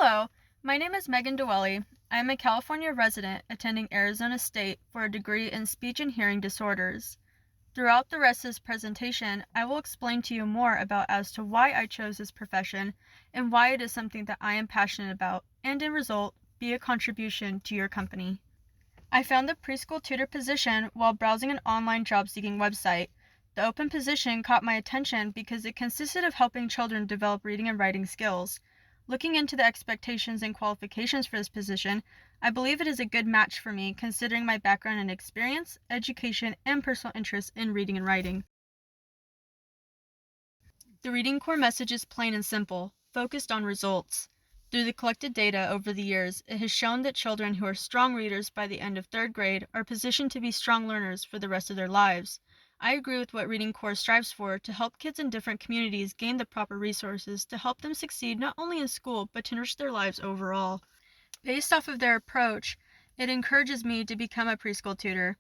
Hello, my name is Megan Dwelle. I am a California resident attending Arizona State for a degree in speech and hearing disorders. Throughout the rest of this presentation, I will explain to you more about as to why I chose this profession and why it is something that I am passionate about and, in result, be a contribution to your company. I found the preschool tutor position while browsing an online job-seeking website. The open position caught my attention because it consisted of helping children develop reading and writing skills. Looking into the expectations and qualifications for this position, I believe it is a good match for me considering my background and experience, education, and personal interest in reading and writing. The reading core message is plain and simple, focused on results. Through the collected data over the years, it has shown that children who are strong readers by the end of 3rd grade are positioned to be strong learners for the rest of their lives. I agree with what Reading Core strives for to help kids in different communities gain the proper resources to help them succeed not only in school but to enrich their lives overall. Based off of their approach, it encourages me to become a preschool tutor.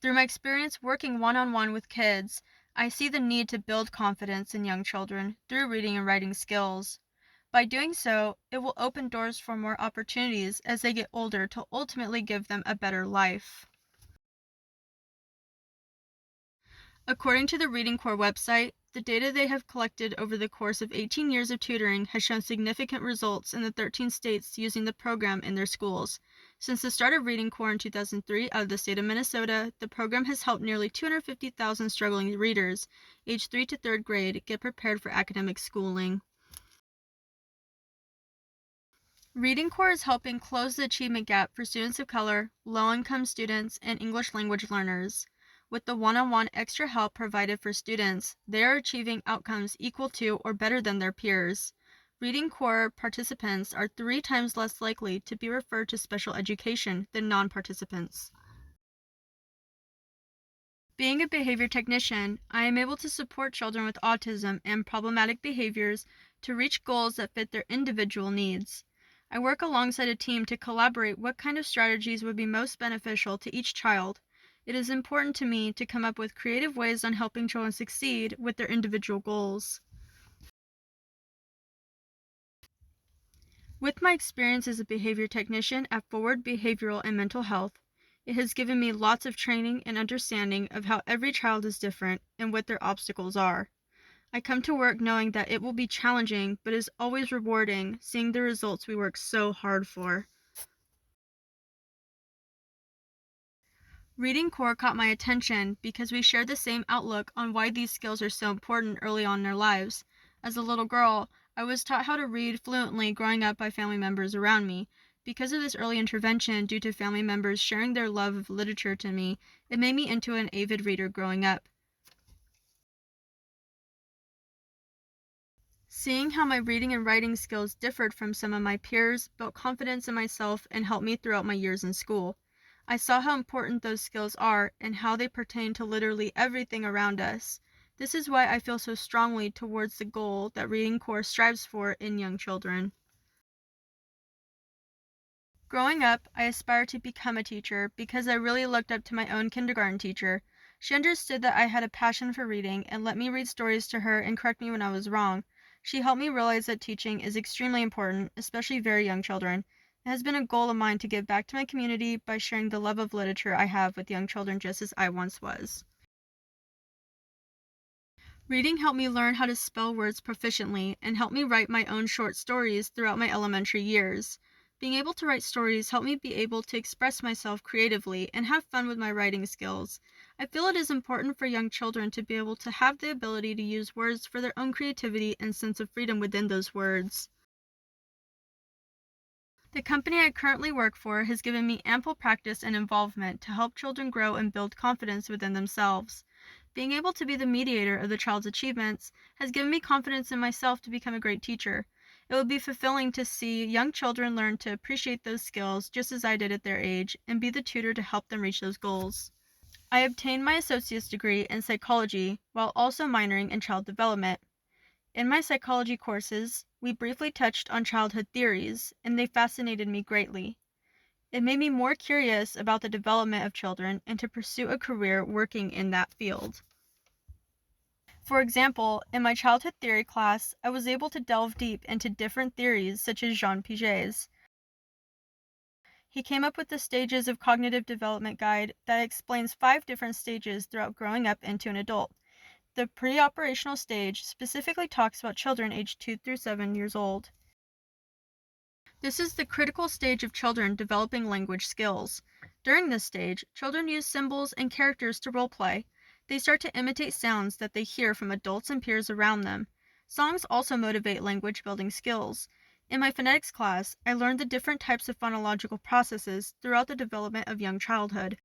Through my experience working one-on-one with kids, I see the need to build confidence in young children through reading and writing skills. By doing so, it will open doors for more opportunities as they get older to ultimately give them a better life. According to the Reading Core website, the data they have collected over the course of 18 years of tutoring has shown significant results in the 13 states using the program in their schools. Since the start of Reading Core in 2003 out of the state of Minnesota, the program has helped nearly 250,000 struggling readers, aged 3 to 3rd grade, get prepared for academic schooling. Reading Core is helping close the achievement gap for students of color, low-income students, and English language learners. With the one-on-one extra help provided for students, they are achieving outcomes equal to or better than their peers. Reading Core participants are 3 times less likely to be referred to special education than non-participants. Being a behavior technician, I am able to support children with autism and problematic behaviors to reach goals that fit their individual needs. I work alongside a team to collaborate what kind of strategies would be most beneficial to each child. It is important to me to come up with creative ways on helping children succeed with their individual goals. With my experience as a behavior technician at Forward Behavioral and Mental Health, it has given me lots of training and understanding of how every child is different and what their obstacles are. I come to work knowing that it will be challenging, but is always rewarding seeing the results we work so hard for. Reading Core caught my attention because we share the same outlook on why these skills are so important early on in our lives. As a little girl, I was taught how to read fluently growing up by family members around me. Because of this early intervention due to family members sharing their love of literature to me, it made me into an avid reader growing up. Seeing how my reading and writing skills differed from some of my peers built confidence in myself and helped me throughout my years in school. I saw how important those skills are and how they pertain to literally everything around us. This is why I feel so strongly towards the goal that Reading Core strives for in young children. Growing up, I aspired to become a teacher because I really looked up to my own kindergarten teacher. She understood that I had a passion for reading and let me read stories to her and correct me when I was wrong. She helped me realize that teaching is extremely important, especially very young children. It has been a goal of mine to give back to my community by sharing the love of literature I have with young children just as I once was. Reading helped me learn how to spell words proficiently and helped me write my own short stories throughout my elementary years. Being able to write stories helped me be able to express myself creatively and have fun with my writing skills. I feel it is important for young children to be able to have the ability to use words for their own creativity and sense of freedom within those words. The company I currently work for has given me ample practice and involvement to help children grow and build confidence within themselves. Being able to be the mediator of the child's achievements has given me confidence in myself to become a great teacher. It will be fulfilling to see young children learn to appreciate those skills just as I did at their age and be the tutor to help them reach those goals. I obtained my associate's degree in psychology while also minoring in child development. In my psychology courses, we briefly touched on childhood theories, and they fascinated me greatly. It made me more curious about the development of children and to pursue a career working in that field. For example, in my childhood theory class, I was able to delve deep into different theories such as Jean Piaget's. He came up with the Stages of Cognitive Development guide that explains 5 different stages throughout growing up into an adult. The pre-operational stage specifically talks about children aged 2 through 7 years old. This is the critical stage of children developing language skills. During this stage, children use symbols and characters to role play. They start to imitate sounds that they hear from adults and peers around them. Songs also motivate language building skills. In my phonetics class, I learned the different types of phonological processes throughout the development of young childhood.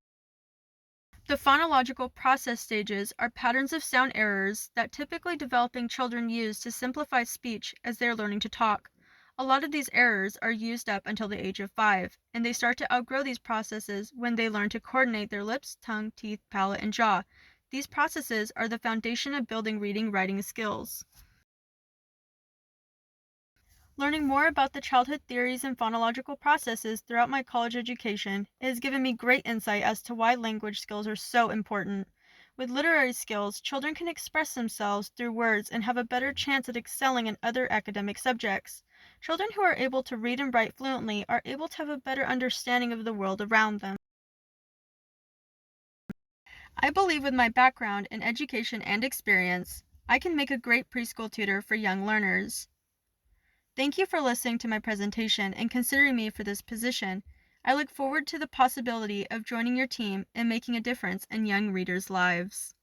The phonological process stages are patterns of sound errors that typically developing children use to simplify speech as they are learning to talk. A lot of these errors are used up until the age of 5, and they start to outgrow these processes when they learn to coordinate their lips, tongue, teeth, palate, and jaw. These processes are the foundation of building reading writing skills. Learning more about the childhood theories and phonological processes throughout my college education has given me great insight as to why language skills are so important. With literary skills, children can express themselves through words and have a better chance at excelling in other academic subjects. Children who are able to read and write fluently are able to have a better understanding of the world around them. I believe with my background in education and experience, I can make a great preschool tutor for young learners. Thank you for listening to my presentation and considering me for this position. I look forward to the possibility of joining your team and making a difference in young readers' lives.